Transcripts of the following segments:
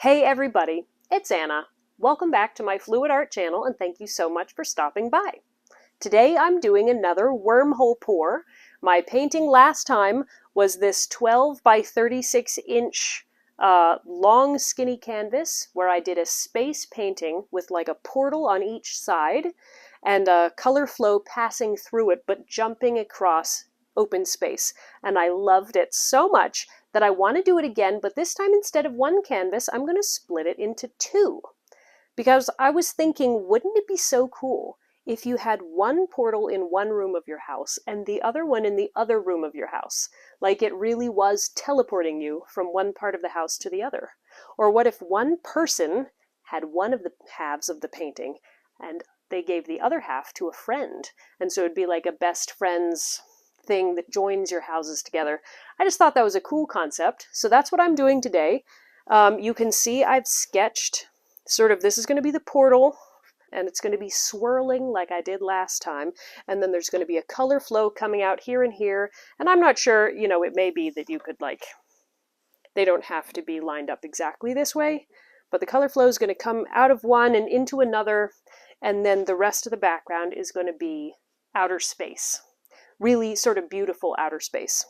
Hey everybody, it's Anna. Welcome back to my Fluid Art channel and thank you so much for stopping by. Today I'm doing another wormhole pour. My painting last time was this 12 by 36 inch long skinny canvas where I did a space painting with like a portal on each side and a color flow passing through it but jumping across open space. And I loved it so much that I want to do it again, but this time instead of one canvas, I'm going to split it into two. Because I was thinking, wouldn't it be so cool if you had one portal in one room of your house and the other one in the other room of your house? Like it really was teleporting you from one part of the house to the other. Or what if one person had one of the halves of the painting and they gave the other half to a friend? And so it'd be like a best friends thing that joins your houses together. I just thought that was a cool concept, so that's what I'm doing today. You can see I've sketched sort of, this is going to be the portal, and it's going to be swirling like I did last time, and then there's going to be a color flow coming out here and here, and I'm not sure, you know, it may be that you could like, they don't have to be lined up exactly this way, but the color flow is going to come out of one and into another, and then the rest of the background is going to be outer space. Really sort of beautiful outer space.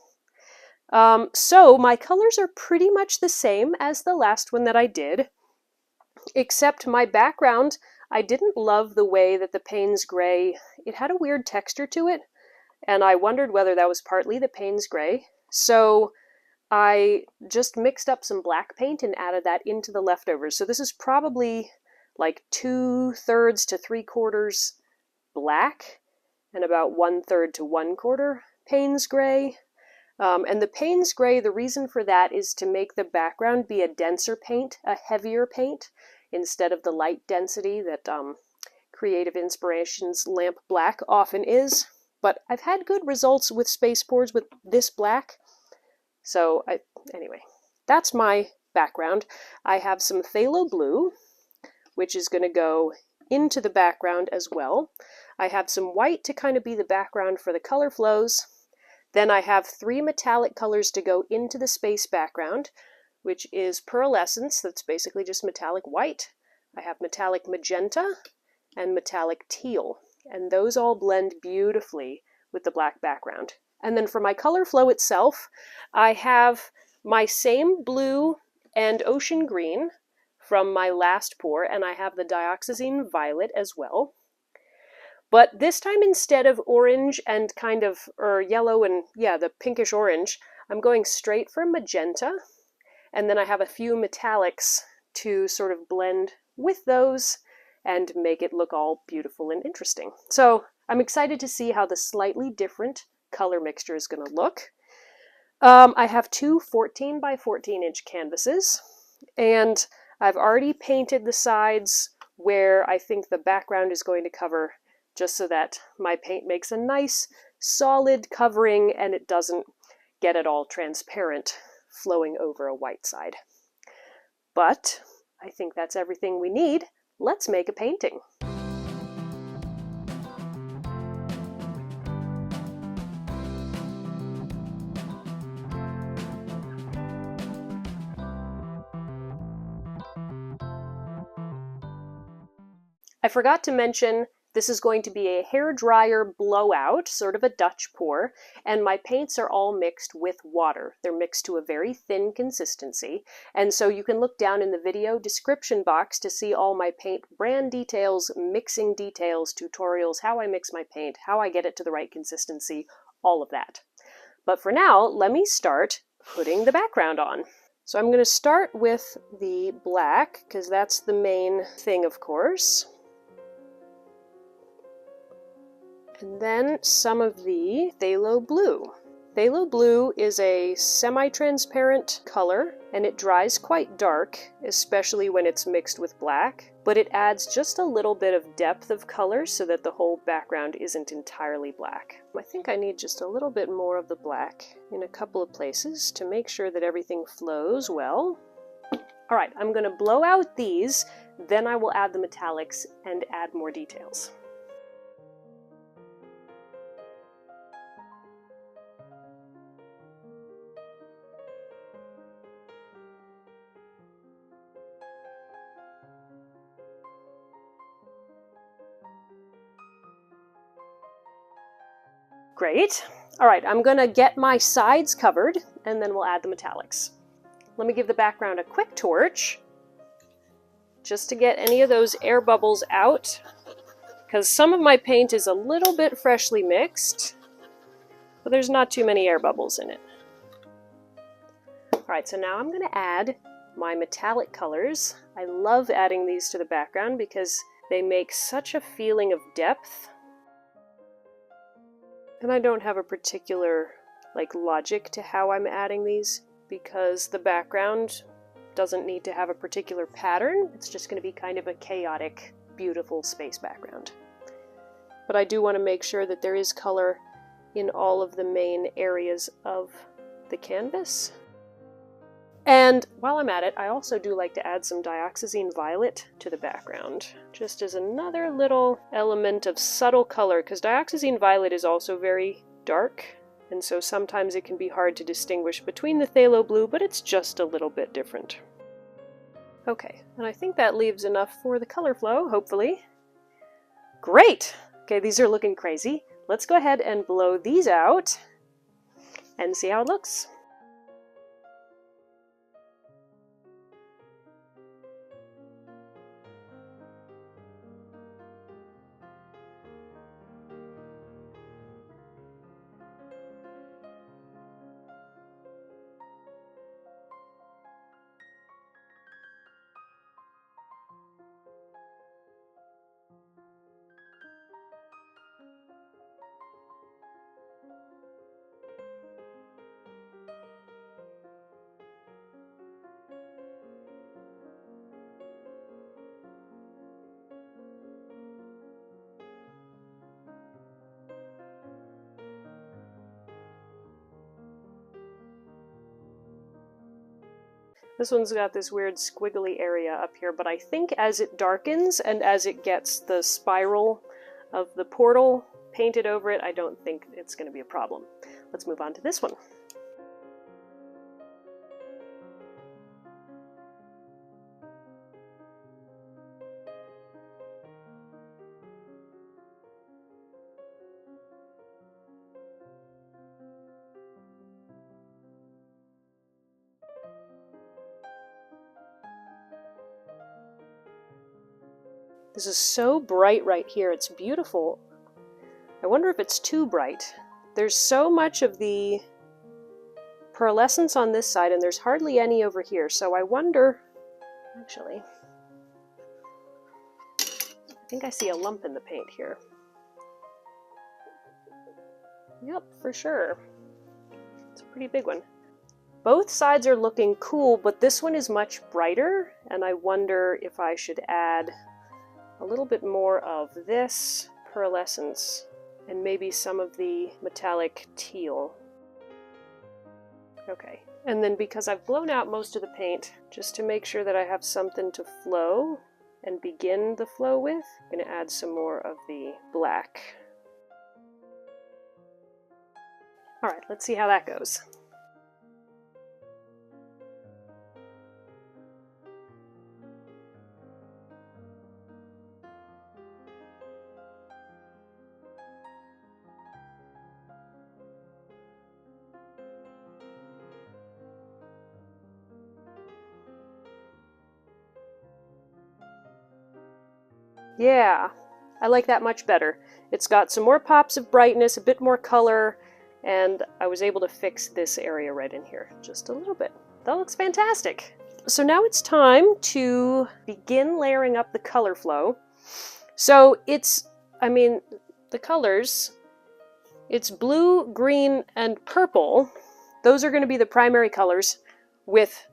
So my colors are pretty much the same as the last one that I did, except my background, I didn't love the way that the Payne's gray, it had a weird texture to it, and I wondered whether that was partly the Payne's gray. So I just mixed up some black paint and added that into the leftovers. So this is probably like 2/3 to 3/4 black, and about 1/3 to 1/4 Payne's gray. And the Payne's gray, the reason for that is to make the background be a denser paint, a heavier paint, instead of the light density that Creative Inspirations Lamp Black often is. But I've had good results with space pours with this black. So anyway, that's my background. I have some phthalo blue, which is going to go into the background as well. I have some white to kind of be the background for the color flows. Then I have 3 metallic colors to go into the space background, which is Pearlessence, that's basically just metallic white. I have metallic Magenta and metallic Teal, and those all blend beautifully with the black background. And then for my color flow itself, I have my same blue and ocean green from my last pour, and I have the Dioxazine Violet as well. But this time, instead of orange and kind of, or yellow and, yeah, the pinkish orange, I'm going straight for magenta. And then I have a few metallics to sort of blend with those and make it look all beautiful and interesting. So I'm excited to see how the slightly different color mixture is going to look. I have 2 14 by 14 inch canvases, and I've already painted the sides where I think the background is going to cover, just so that my paint makes a nice solid covering and it doesn't get it all transparent flowing over a white side. But I think that's everything we need. Let's make a painting. I forgot to mention, this is going to be a hairdryer blowout, sort of a Dutch pour, and my paints are all mixed with water. They're mixed to a very thin consistency, and so you can look down in the video description box to see all my paint brand details, mixing details, tutorials, how I mix my paint, how I get it to the right consistency, all of that. But for now, let me start putting the background on. So I'm going to start with the black, because that's the main thing, of course. And then some of the phthalo blue. Phthalo blue is a semi-transparent color, and it dries quite dark, especially when it's mixed with black, but it adds just a little bit of depth of color so that the whole background isn't entirely black. I think I need just a little bit more of the black in a couple of places to make sure that everything flows well. All right, I'm going to blow out these, then I will add the metallics and add more details. Great. All right, I'm gonna get my sides covered and then we'll add the metallics. Let me give the background a quick torch just to get any of those air bubbles out, because some of my paint is a little bit freshly mixed, but there's not too many air bubbles in it. All right, so now I'm gonna add my metallic colors. I love adding these to the background because they make such a feeling of depth. And I don't have a particular logic to how I'm adding these, because the background doesn't need to have a particular pattern. It's just going to be kind of a chaotic, beautiful space background. But I do want to make sure that there is color in all of the main areas of the canvas. And while I'm at it, I also do like to add some Dioxazine Violet to the background, just as another little element of subtle color, because Dioxazine Violet is also very dark, and so sometimes it can be hard to distinguish between the phthalo blue, but it's just a little bit different. Okay, and I think that leaves enough for the color flow, hopefully. Great! Okay, these are looking crazy. Let's go ahead and blow these out and see how it looks. This one's got this weird squiggly area up here, but I think as it darkens and as it gets the spiral of the portal painted over it, I don't think it's going to be a problem. Let's move on to this one. This is so bright right here, it's beautiful. I wonder if it's too bright. There's so much of the pearlescence on this side and there's hardly any over here, so I wonder, actually, I think I see a lump in the paint here. Yep, for sure. It's a pretty big one. Both sides are looking cool, but this one is much brighter, and I wonder if I should add a little bit more of this pearlescence and maybe some of the metallic teal. Okay, and then because I've blown out most of the paint, just to make sure that I have something to flow and begin the flow with, I'm going to add some more of the black. Alright, let's see how that goes. Yeah, I like that much better. It's got some more pops of brightness, a bit more color, and I was able to fix this area right in here just a little bit. That looks fantastic. So now it's time to begin layering up the color flow. So the colors, it's blue, green, and purple. Those are going to be the primary colors with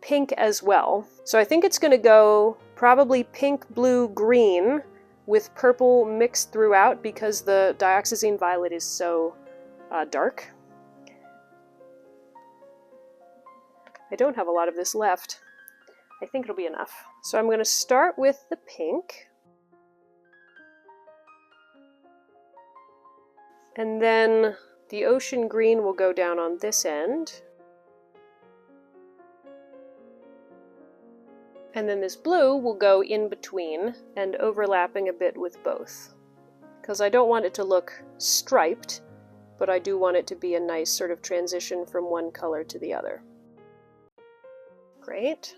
pink as well. So I think it's going to go probably pink, blue, green with purple mixed throughout because the Dioxazine Violet is so dark. I don't have a lot of this left. I think it'll be enough. So I'm going to start with the pink. And then the ocean green will go down on this end. And then this blue will go in between and overlapping a bit with both. Because I don't want it to look striped, but I do want it to be a nice sort of transition from one color to the other. Great.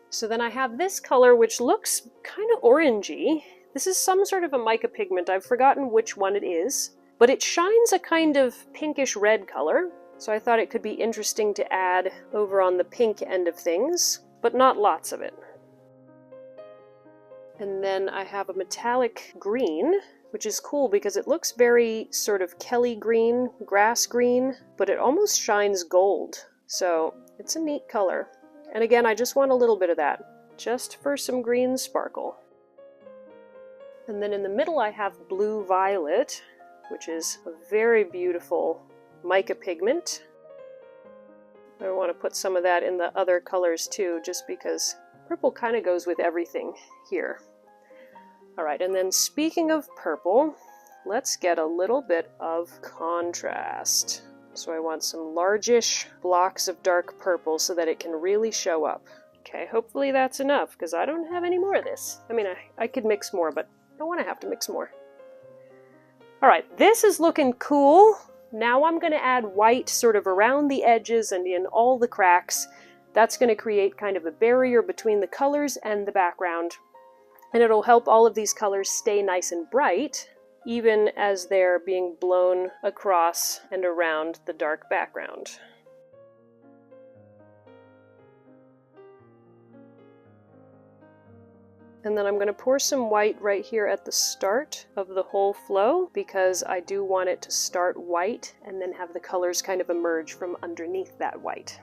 So then I have this color which looks kind of orangey. This is some sort of a mica pigment. I've forgotten which one it is, but it shines a kind of pinkish red color. So I thought it could be interesting to add over on the pink end of things, but not lots of it. And then I have a metallic green, which is cool because it looks very sort of Kelly green, grass green, but it almost shines gold. So it's a neat color. And again, I just want a little bit of that, just for some green sparkle. And then in the middle I have blue violet, which is a very beautiful mica pigment. I want to put some of that in the other colors too, just because purple kind of goes with everything here. Alright, and then speaking of purple, let's get a little bit of contrast. So I want some largish blocks of dark purple so that it can really show up. Okay, hopefully that's enough, because I don't have any more of this. I mean, I could mix more, but I don't want to have to mix more. Alright, this is looking cool. Now I'm going to add white sort of around the edges and in all the cracks. That's going to create kind of a barrier between the colors and the background. And it'll help all of these colors stay nice and bright, even as they're being blown across and around the dark background. And then I'm going to pour some white right here at the start of the whole flow, because I do want it to start white and then have the colors kind of emerge from underneath that white.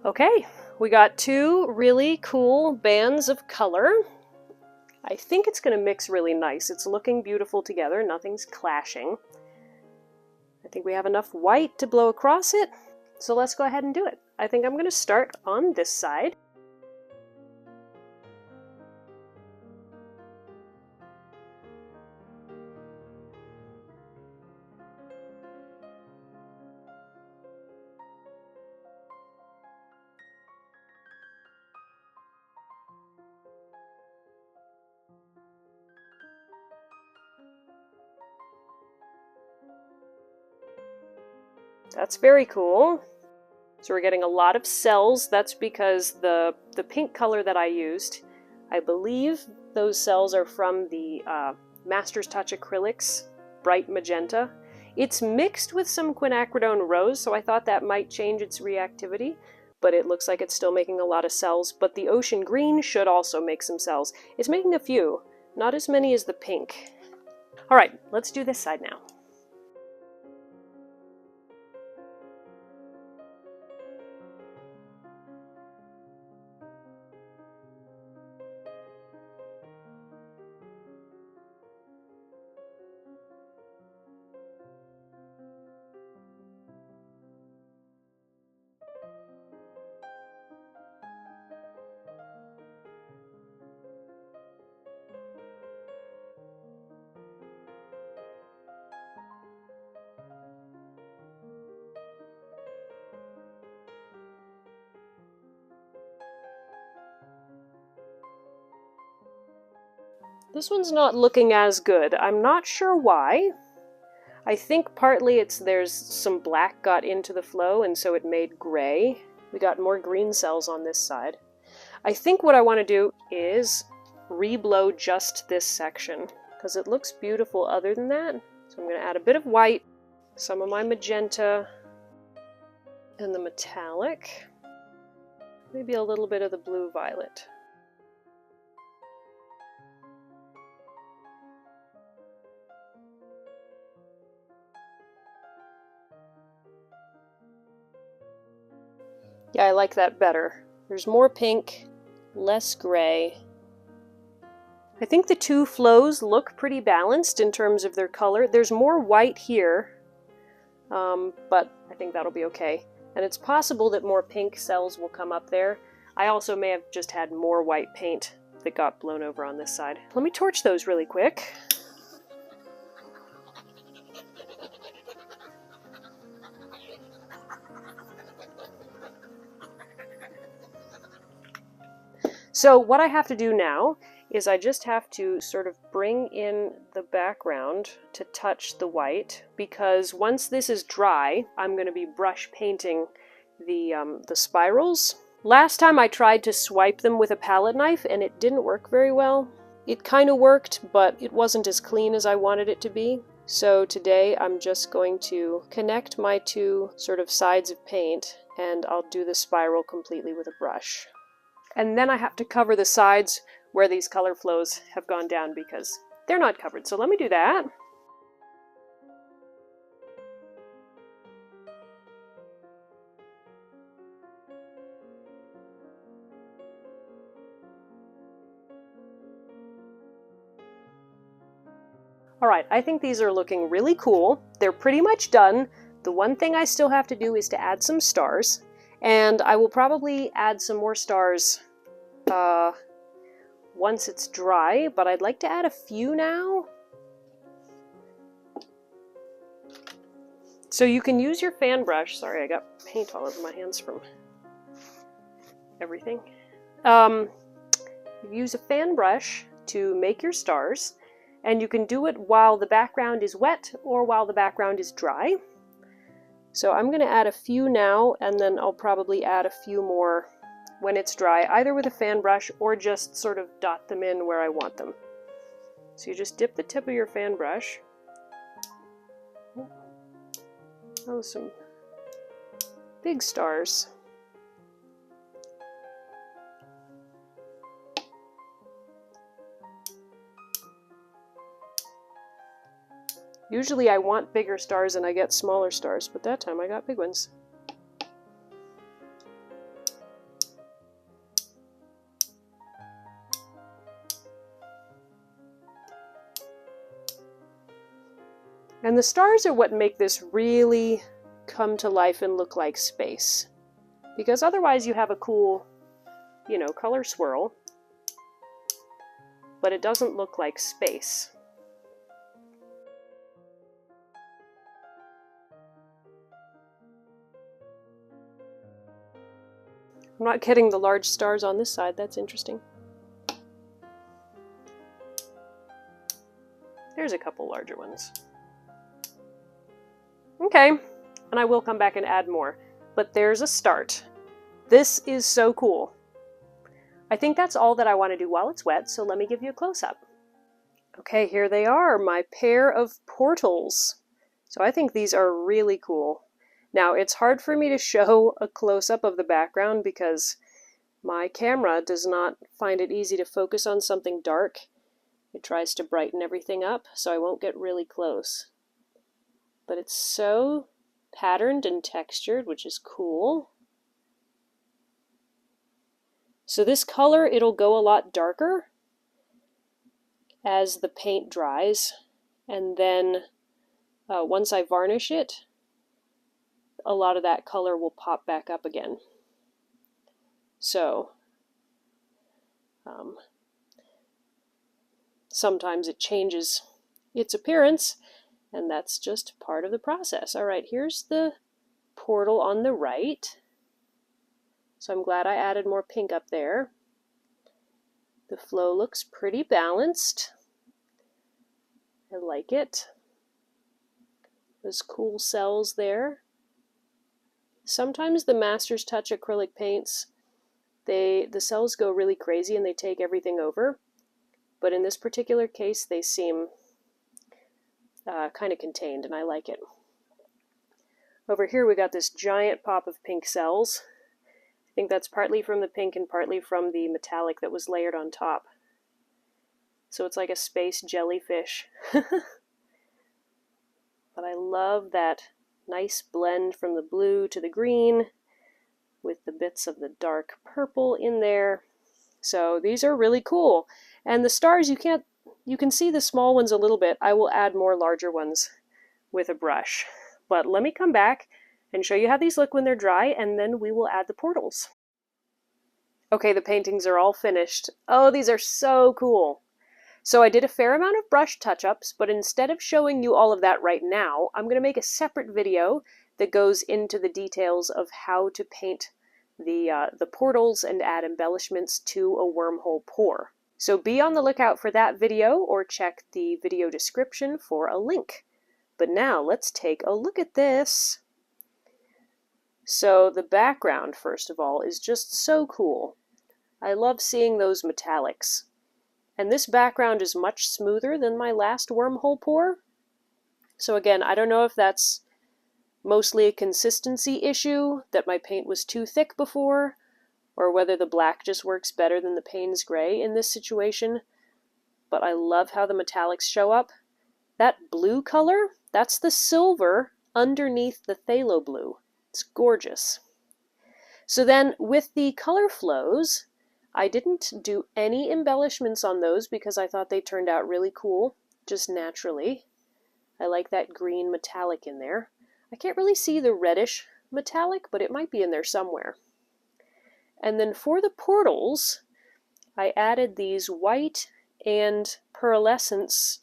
Okay, we got two really cool bands of color. I think it's going to mix really nice. It's looking beautiful together. Nothing's clashing. I think we have enough white to blow across it. So let's go ahead and do it. I think I'm going to start on this side. That's very cool. So we're getting a lot of cells. That's because the pink color that I used, I believe those cells are from the Master's Touch Acrylics Bright Magenta. It's mixed with some Quinacridone Rose, so I thought that might change its reactivity, but it looks like it's still making a lot of cells. But the Ocean Green should also make some cells. It's making a few, not as many as the pink. All right, let's do this side now. This one's not looking as good. I'm not sure why. I think partly there's some black got into the flow and so it made gray. We got more green cells on this side. I think what I want to do is reblow just this section because it looks beautiful other than that. So I'm going to add a bit of white, some of my magenta, and the metallic. Maybe a little bit of the blue violet. Yeah, I like that better. There's more pink, less gray. I think the two flows look pretty balanced in terms of their color. There's more white here, but I think that'll be okay. And it's possible that more pink cells will come up there. I also may have just had more white paint that got blown over on this side. Let me torch those really quick. So what I have to do now is I just have to sort of bring in the background to touch the white, because once this is dry, I'm going to be brush painting the spirals. Last time I tried to swipe them with a palette knife and it didn't work very well. It kind of worked, but it wasn't as clean as I wanted it to be. So today I'm just going to connect my two sort of sides of paint, and I'll do the spiral completely with a brush. And then I have to cover the sides where these color flows have gone down because they're not covered. So let me do that. Alright, I think these are looking really cool. They're pretty much done. The one thing I still have to do is to add some stars. And I will probably add some more stars once it's dry, but I'd like to add a few now. So you can use your fan brush. Sorry, I got paint all over my hands from everything. Use a fan brush to make your stars. And you can do it while the background is wet or while the background is dry. So I'm going to add a few now, and then I'll probably add a few more when it's dry, either with a fan brush or just sort of dot them in where I want them. So you just dip the tip of your fan brush. Oh, some big stars. Usually I want bigger stars and I get smaller stars, but that time I got big ones. And the stars are what make this really come to life and look like space. Because otherwise you have a cool, you know, color swirl, but it doesn't look like space. I'm not getting the large stars on this side. That's interesting. There's a couple larger ones. Okay, and I will come back and add more, but there's a start. This is so cool. I think that's all that I want to do while it's wet, so let me give you a close-up. Okay, here they are, my pair of portals. So I think these are really cool. Now, it's hard for me to show a close-up of the background because my camera does not find it easy to focus on something dark. It tries to brighten everything up, so I won't get really close. But it's so patterned and textured, which is cool. So this color, it'll go a lot darker as the paint dries, and then once I varnish it, a lot of that color will pop back up again. So sometimes it changes its appearance, and that's just part of the process. All right, here's the portal on the right. So I'm glad I added more pink up there. The flow looks pretty balanced. I like it. Those cool cells there. Sometimes the Master's Touch acrylic paints, the cells go really crazy and they take everything over. But in this particular case, they seem kind of contained, and I like it. Over here we got this giant pop of pink cells. I think that's partly from the pink and partly from the metallic that was layered on top. So it's like a space jellyfish. But I love that nice blend from the blue to the green with the bits of the dark purple in there. So these are really cool. And the stars, you can see the small ones a little bit. I will add more larger ones with a brush. But let me come back and show you how these look when they're dry, and then we will add the portals. Okay, the paintings are all finished. Oh, these are so cool. So I did a fair amount of brush touch-ups, but instead of showing you all of that right now, I'm going to make a separate video that goes into the details of how to paint the portals and add embellishments to a wormhole pour. So be on the lookout for that video or check the video description for a link. But now let's take a look at this. So the background, first of all, is just so cool. I love seeing those metallics. And this background is much smoother than my last wormhole pour. So again, I don't know if that's mostly a consistency issue, that my paint was too thick before, or whether the black just works better than the Payne's gray in this situation. But I love how the metallics show up. That blue color, that's the silver underneath the phthalo blue. It's gorgeous. So then with the color flows, I didn't do any embellishments on those because I thought they turned out really cool, just naturally. I like that green metallic in there. I can't really see the reddish metallic, but it might be in there somewhere. And then for the portals, I added these white and pearlescence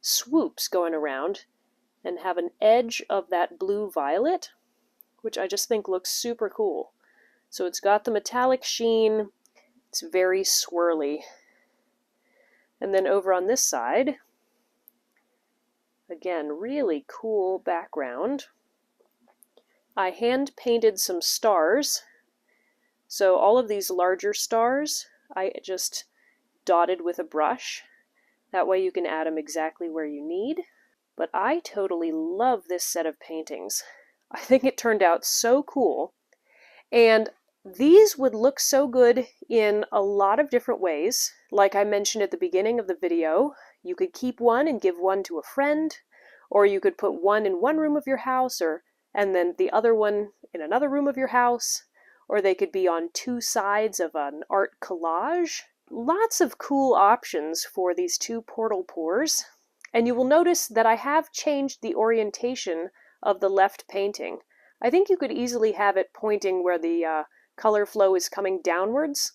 swoops going around and have an edge of that blue-violet, which I just think looks super cool. So it's got the metallic sheen, it's very swirly. And then over on this side, again, really cool background. I hand painted some stars. So all of these larger stars, I just dotted with a brush. That way you can add them exactly where you need. But I totally love this set of paintings. I think it turned out so cool. And these would look so good in a lot of different ways. Like I mentioned at the beginning of the video, you could keep one and give one to a friend, or you could put one in one room of your house, and then the other one in another room of your house, or they could be on two sides of an art collage. Lots of cool options for these two portal pours. And you will notice that I have changed the orientation of the left painting. I think you could easily have it pointing where the color flow is coming downwards,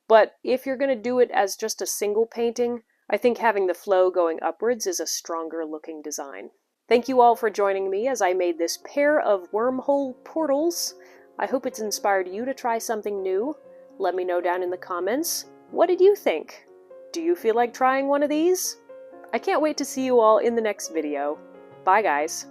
but if you're going to do it as just a single painting, I think having the flow going upwards is a stronger looking design. Thank you all for joining me as I made this pair of wormhole portals. I hope it's inspired you to try something new. Let me know down in the comments. What did you think? Do you feel like trying one of these? I can't wait to see you all in the next video. Bye guys!